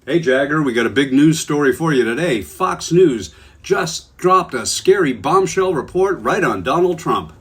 Hey Jagger, we got a big news story for you today. Fox News just dropped a scary bombshell report right on Donald Trump.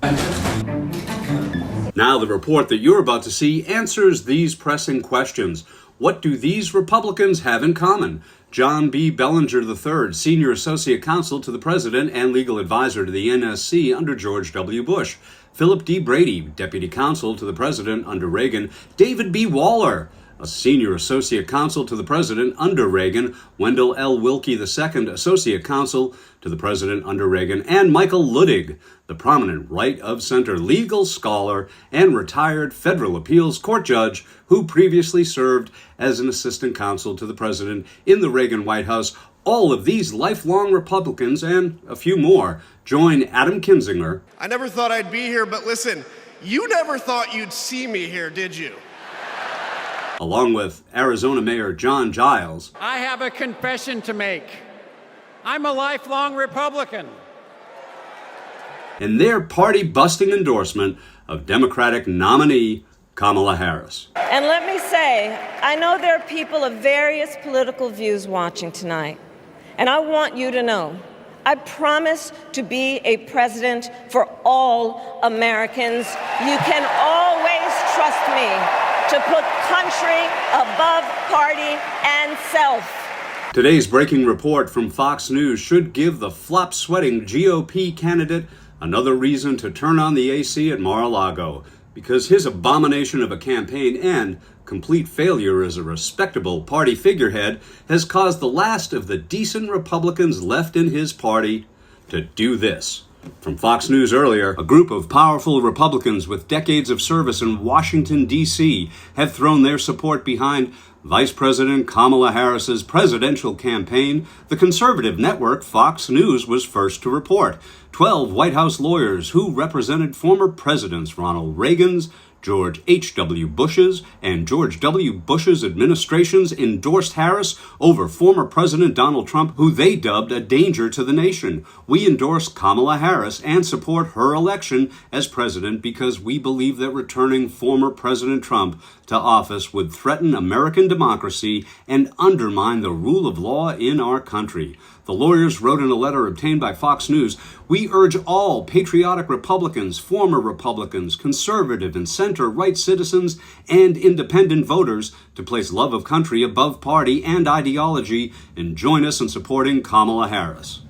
Now the report that you're about to see answers these pressing questions. What do these Republicans have in common? John B. Bellinger III, Senior Associate Counsel to the President and Legal Advisor to the NSC under George W. Bush. Philip D. Brady, Deputy Counsel to the President under Reagan. David B. Waller, a Senior Associate Counsel to the President under Reagan. Wendell L. Wilkie II, Associate Counsel to the President under Reagan. And Michael Luttig, the prominent right-of-center legal scholar and retired federal appeals court judge who previously served as an assistant counsel to the President in the Reagan White House. All of these lifelong Republicans and a few more join Adam Kinzinger. I never thought I'd be here, but listen, you never thought you'd see me here, did you? Along with Arizona Mayor John Giles. I have a confession to make. I'm a lifelong Republican. And their party-busting endorsement of Democratic nominee Kamala Harris. And let me say, I know there are people of various political views watching tonight, and I want you to know, I promise to be a president for all Americans. You can always trust me to put country above party and self. Today's breaking report from Fox News should give the flop-sweating GOP candidate another reason to turn on the AC at Mar-a-Lago, because his abomination of a campaign and complete failure as a respectable party figurehead has caused the last of the decent Republicans left in his party to do this. From Fox News earlier, a group of powerful Republicans with decades of service in Washington, D.C. have thrown their support behind Vice President Kamala Harris's presidential campaign. The conservative network Fox News was first to report. 12 White House lawyers who represented former presidents Ronald Reagan's, George H.W. Bush's, and George W. Bush's administrations endorsed Harris over former President Donald Trump, who they dubbed a danger to the nation. We endorse Kamala Harris and support her election as president because we believe that returning former President Trump to office would threaten American democracy and undermine the rule of law in our country. The lawyers wrote in a letter obtained by Fox News, "We urge all patriotic Republicans, former Republicans, conservative and center-right citizens, and independent voters to place love of country above party and ideology and join us in supporting Kamala Harris."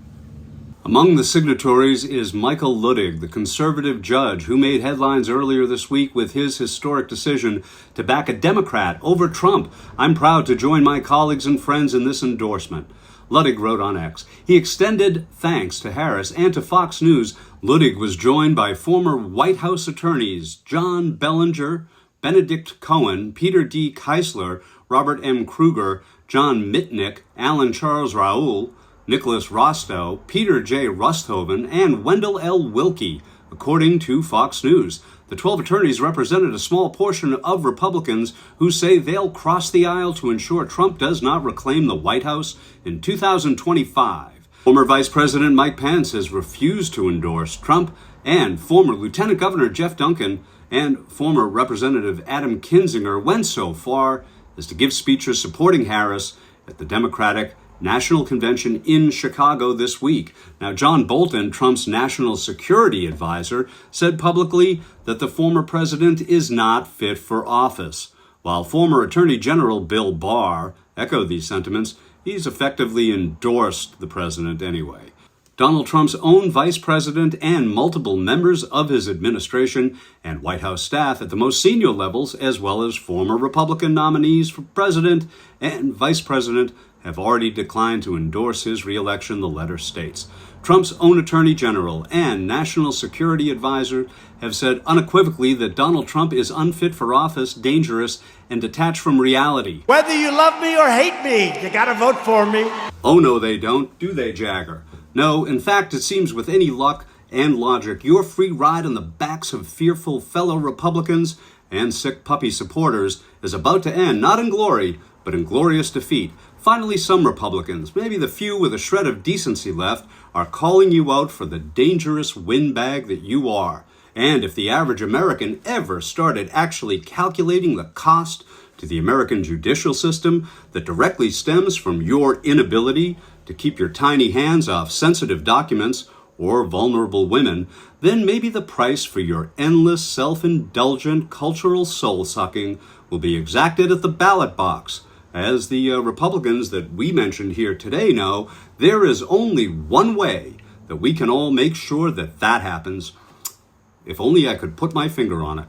Among the signatories is Michael Luttig, the conservative judge who made headlines earlier this week with his historic decision to back a Democrat over Trump. "I'm proud to join my colleagues and friends in this endorsement." Luttig wrote on X. He extended thanks to Harris and to Fox News. Luttig was joined by former White House attorneys John Bellinger, Benedict Cohen, Peter D. Keisler, Robert M. Kruger, John Mitnick, Alan Charles Raoul, Nicholas Rostow, Peter J. Rusthoven, and Wendell L. Wilkie, according to Fox News. The 12 attorneys represented a small portion of Republicans who say they'll cross the aisle to ensure Trump does not reclaim the White House in 2025. Former Vice President Mike Pence has refused to endorse Trump, and former Lieutenant Governor Jeff Duncan and former Representative Adam Kinzinger went so far as to give speeches supporting Harris at the Democratic National Convention in Chicago this week. Now, John Bolton, Trump's national security advisor, said publicly that the former president is not fit for office. While former Attorney General Bill Barr echoed these sentiments, he's effectively endorsed the president anyway. Donald Trump's own vice president and multiple members of his administration and White House staff at the most senior levels, as well as former Republican nominees for president and vice president, have already declined to endorse his re-election, the letter states. Trump's own attorney general and national security advisor have said unequivocally that Donald Trump is unfit for office, dangerous, and detached from reality. Whether you love me or hate me, you gotta vote for me. Oh no, they don't, do they, Jagger? No, in fact, it seems with any luck and logic, your free ride on the backs of fearful fellow Republicans and sick puppy supporters is about to end, not in glory, but in glorious defeat. Finally, some Republicans, maybe the few with a shred of decency left, are calling you out for the dangerous windbag that you are. And if the average American ever started actually calculating the cost to the American judicial system that directly stems from your inability to keep your tiny hands off sensitive documents or vulnerable women, then maybe the price for your endless, self-indulgent cultural soul-sucking will be exacted at the ballot box. As the Republicans that we mentioned here today know, there is only one way that we can all make sure that that happens. If only I could put my finger on it.